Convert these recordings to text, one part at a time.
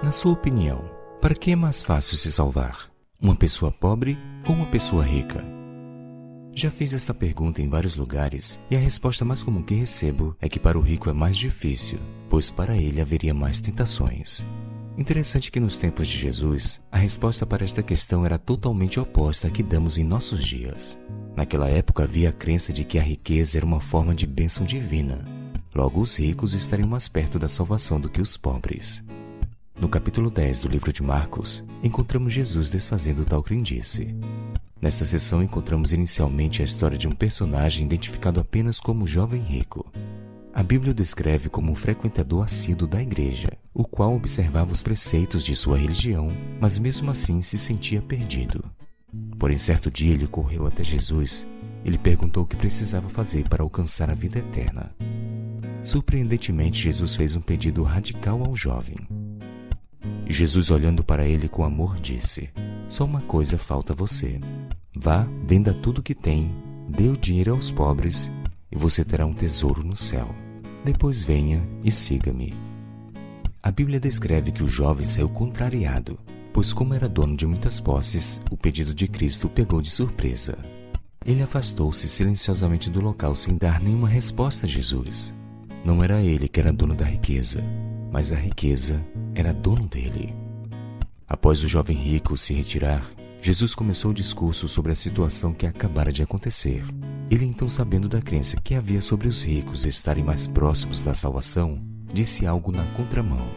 Na sua opinião, para que é mais fácil se salvar? Uma pessoa pobre ou uma pessoa rica? Já fiz esta pergunta em vários lugares e a resposta mais comum que recebo é que para o rico é mais difícil, pois para ele haveria mais tentações. Interessante que nos tempos de Jesus, a resposta para esta questão era totalmente oposta à que damos em nossos dias. Naquela época havia a crença de que a riqueza era uma forma de bênção divina. Logo, os ricos estariam mais perto da salvação do que os pobres. No capítulo 10 do livro de Marcos, encontramos Jesus desfazendo tal crendice. Nesta sessão encontramos inicialmente a história de um personagem identificado apenas como jovem rico. A Bíblia o descreve como um frequentador assíduo da igreja, o qual observava os preceitos de sua religião, mas mesmo assim se sentia perdido. Porém, certo dia ele correu até Jesus e lhe perguntou o que precisava fazer para alcançar a vida eterna. Surpreendentemente, Jesus fez um pedido radical ao jovem. E Jesus, olhando para ele com amor, disse: "Só uma coisa falta a você. Vá, venda tudo o que tem, dê o dinheiro aos pobres e você terá um tesouro no céu. Depois venha e siga-me." A Bíblia descreve que o jovem saiu contrariado, pois como era dono de muitas posses, o pedido de Cristo o pegou de surpresa. Ele afastou-se silenciosamente do local sem dar nenhuma resposta a Jesus. Não era ele que era dono da riqueza, mas a riqueza era dono dele. Após o jovem rico se retirar, Jesus começou o discurso sobre a situação que acabara de acontecer. Ele então, sabendo da crença que havia sobre os ricos estarem mais próximos da salvação, disse algo na contramão.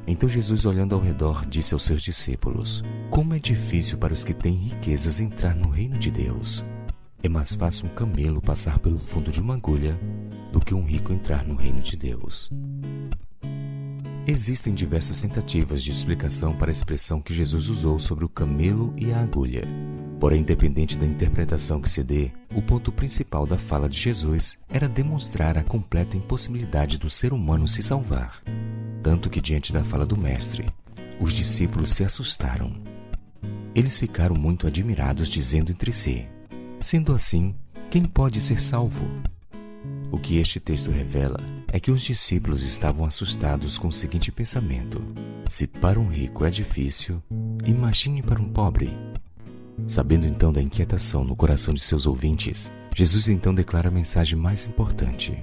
Então Jesus, olhando ao redor, disse aos seus discípulos: "Como é difícil para os que têm riquezas entrar no reino de Deus. É mais fácil um camelo passar pelo fundo de uma agulha do que um rico entrar no reino de Deus." Existem diversas tentativas de explicação para a expressão que Jesus usou sobre o camelo e a agulha. Porém, independente da interpretação que se dê, o ponto principal da fala de Jesus era demonstrar a completa impossibilidade do ser humano se salvar. Tanto que, diante da fala do Mestre, os discípulos se assustaram. Eles ficaram muito admirados, dizendo entre si: "Sendo assim, quem pode ser salvo?" O que este texto revela é que os discípulos estavam assustados com o seguinte pensamento: se para um rico é difícil, imagine para um pobre. Sabendo então da inquietação no coração de seus ouvintes, Jesus então declara a mensagem mais importante.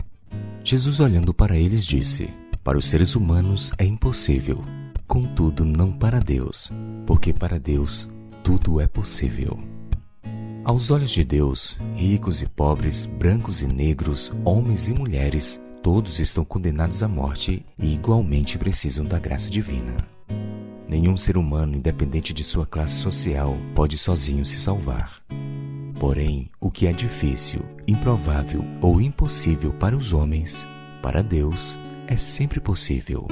Jesus, olhando para eles, disse: "Para os seres humanos é impossível, contudo não para Deus, porque para Deus tudo é possível." Aos olhos de Deus, ricos e pobres, brancos e negros, homens e mulheres, todos estão condenados à morte e igualmente precisam da graça divina. Nenhum ser humano, independente de sua classe social, pode sozinho se salvar. Porém, o que é difícil, improvável ou impossível para os homens, para Deus é sempre possível.